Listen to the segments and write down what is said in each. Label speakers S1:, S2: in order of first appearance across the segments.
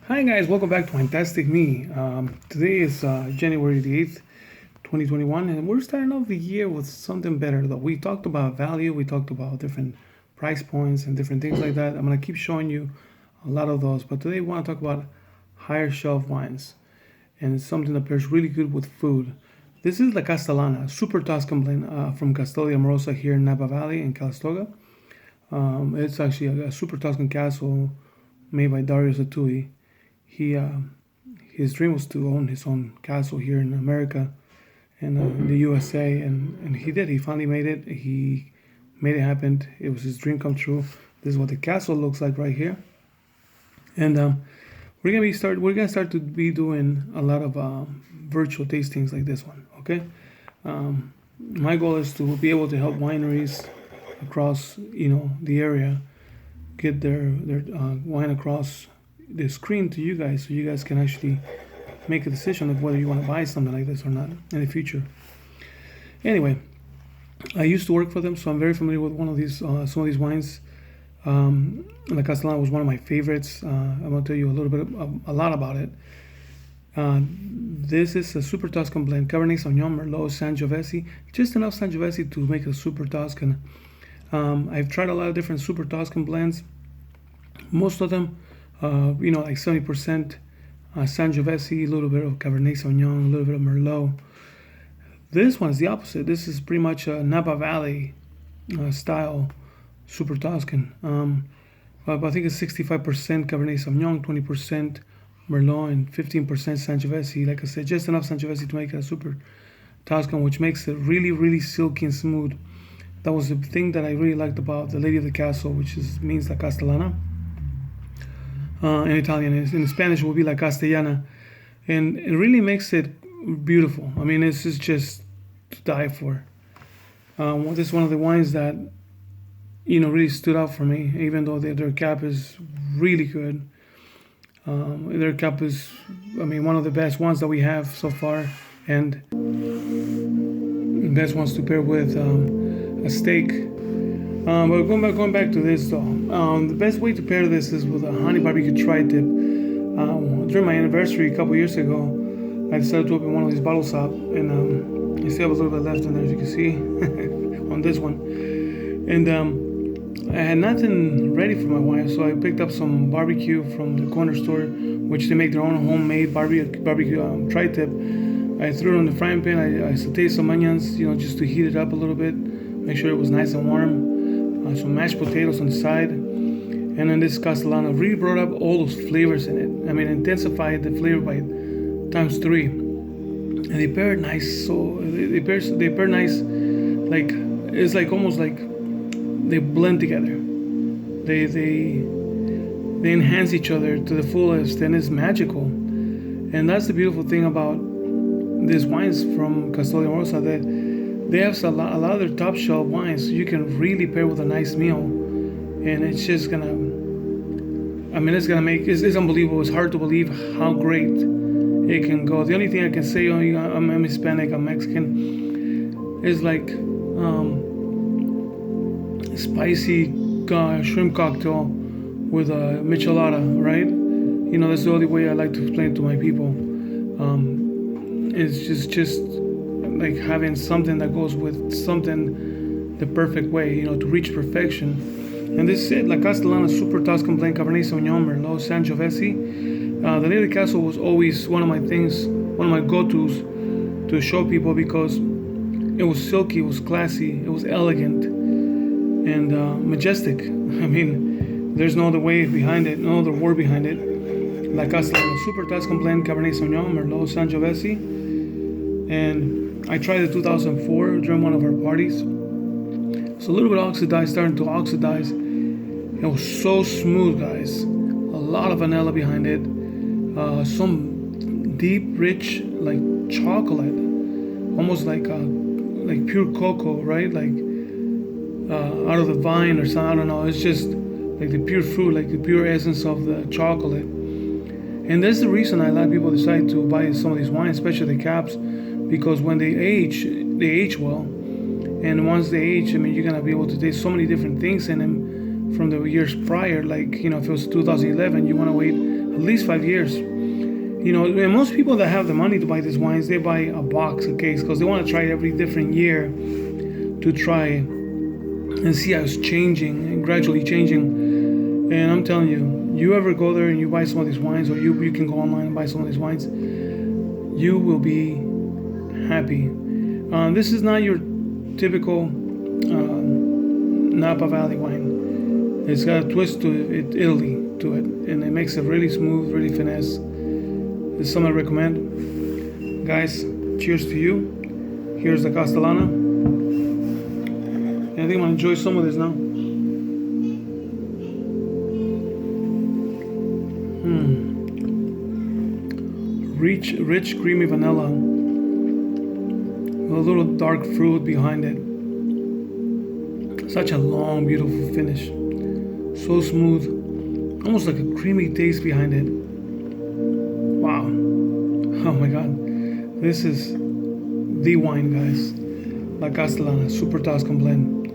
S1: Hi guys, welcome back to Fantastic Me. Today is January the 8th, 2021, and we're starting off the year with something better. Though we talked about value, we talked about different price points and different things like that. I'm going to keep showing you a lot of those, but today we want to talk about higher shelf wines, and it's something that pairs really good with food. This is La Castellana, super Tuscan blend from Castello Di Amorosa here in Napa Valley in Calistoga. It's actually a super Tuscan castle made by Dario Satui. He his dream was to own his own castle here in America and in the USA, and he did. He finally made it. He made it happen. It was his dream come true. This is what the castle looks like right here, and we're gonna start to be doing a lot of virtual tastings like this one. Okay, my goal is to be able to help wineries across the area get their wine across the screen to you guys, so you guys can actually make a decision of whether you want to buy something like this or not in the future. Anyway, I used to work for them, so I'm very familiar with one of these some of these wines. La Castellana was one of my favorites. I'm gonna tell you a little bit, a lot about it. This is a super Tuscan blend: Cabernet Sauvignon, Merlot, Sangiovese. Just enough Sangiovese to make a super Tuscan. I've tried a lot of different super Tuscan blends. Most of them, like 70% Sangiovese, a little bit of Cabernet Sauvignon, a little bit of Merlot. This one's the opposite. This is pretty much a Napa Valley style super Tuscan. I think it's 65% Cabernet Sauvignon, 20% Merlot, and 15% Sangiovese. Like I said, just enough Sangiovese to make it a super Tuscan, which makes it really, really silky and smooth. That was the thing that I really liked about the Lady of the Castle, which means La Castellana. In Italian, in Spanish, it will be La Castellana, and it really makes it beautiful. I mean, this is just to die for. This is one of the wines that really stood out for me, even though their cap is really good. Their cap is, one of the best ones that we have so far, and the best ones to pair with a steak. But going back to this though, the best way to pair this is with a honey barbecue tri-tip. During my anniversary a couple years ago, I decided to open one of these bottles up, and I still have a little bit left in there, as you can see, on this one. And I had nothing ready for my wife, so I picked up some barbecue from the corner store, which they make their own homemade barbecue tri-tip. I threw it in the frying pan. I sauteed some onions, just to heat it up a little bit, make sure it was nice and warm. Some mashed potatoes on the side, and then this Castellana really brought up all those flavors in it. Intensified the flavor by times 3, and they pair nice. So they pair nice, like it's like almost like they blend together. They enhance each other to the fullest, and it's magical. And that's the beautiful thing about these wines from Castello Di Amorosa, that they have a lot of their top shelf wines, so you can really pair with a nice meal, and it's just gonna. It's unbelievable. It's hard to believe how great it can go. The only thing I can say, I'm Hispanic, I'm Mexican, is like spicy shrimp cocktail with a michelada, right? That's the only way I like to explain it to my people. It's just like having something that goes with something the perfect way, to reach perfection. And this is it, La Castellana Super Tuscan Blend, Cabernet Sauvignon, Merlot, Sangiovese. The Lady of the Castle was always one of my things, one of my go-tos to show people, because it was silky, it was classy, it was elegant, and majestic. There's no other way behind it, no other word behind it. La Castellana Super Tuscan Blend, Cabernet Sauvignon, Merlot, Sangiovese. And I tried it 2004 during one of our parties. It's a little bit oxidized, starting to oxidize. It was so smooth, guys. A lot of vanilla behind it. Some deep, rich, like chocolate, almost like pure cocoa, right? Like out of the vine or something. I don't know. It's just like the pure fruit, like the pure essence of the chocolate. And that's the reason a lot of people decide to buy some of these wines, especially the caps, because when they age well. And once they age, you're gonna be able to taste so many different things in them from the years prior. Like, if it was 2011, you want to wait a at least 5 years. You know, and most people that have the money to buy these wines, they buy a box, a case, because they want to try it every different year to try and see how it's changing and gradually changing. And I'm telling you, you ever go there and you buy some of these wines, or you can go online and buy some of these wines, you will be happy. This is not your typical Napa Valley wine. It's got a twist to it, Italy to it, and it makes it really smooth, really finesse. It's something I recommend. Guys, cheers to you. Here's the Castellana. And I think I'm gonna enjoy some of this now. Rich, creamy vanilla. With a little dark fruit behind it. Such a long, beautiful finish. So smooth. Almost like a creamy taste behind it. Wow. Oh my God. This is the wine, guys. La Castellana, Super Tuscan blend.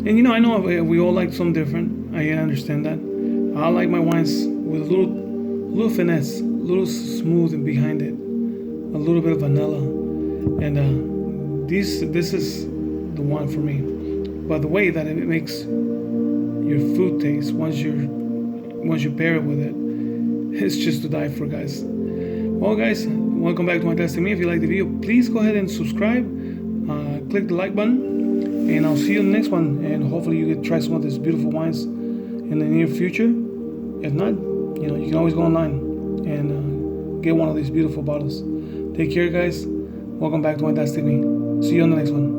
S1: And you know, I know we all like something different. I understand that. I like my wines with a little finesse, a little smooth and behind it, a little bit of vanilla, and this is the one for me. But the way that it makes your food taste once you pair it with it, it's just to die for, guys. Well, guys, welcome back to my testimony. If you like the video, please go ahead and subscribe, click the like button, and I'll see you in the next one. And hopefully you can try some of these beautiful wines in the near future. If not, you know, you can always go online and get one of these beautiful bottles. Take care, guys. Welcome back to my testimony. See you on the next one.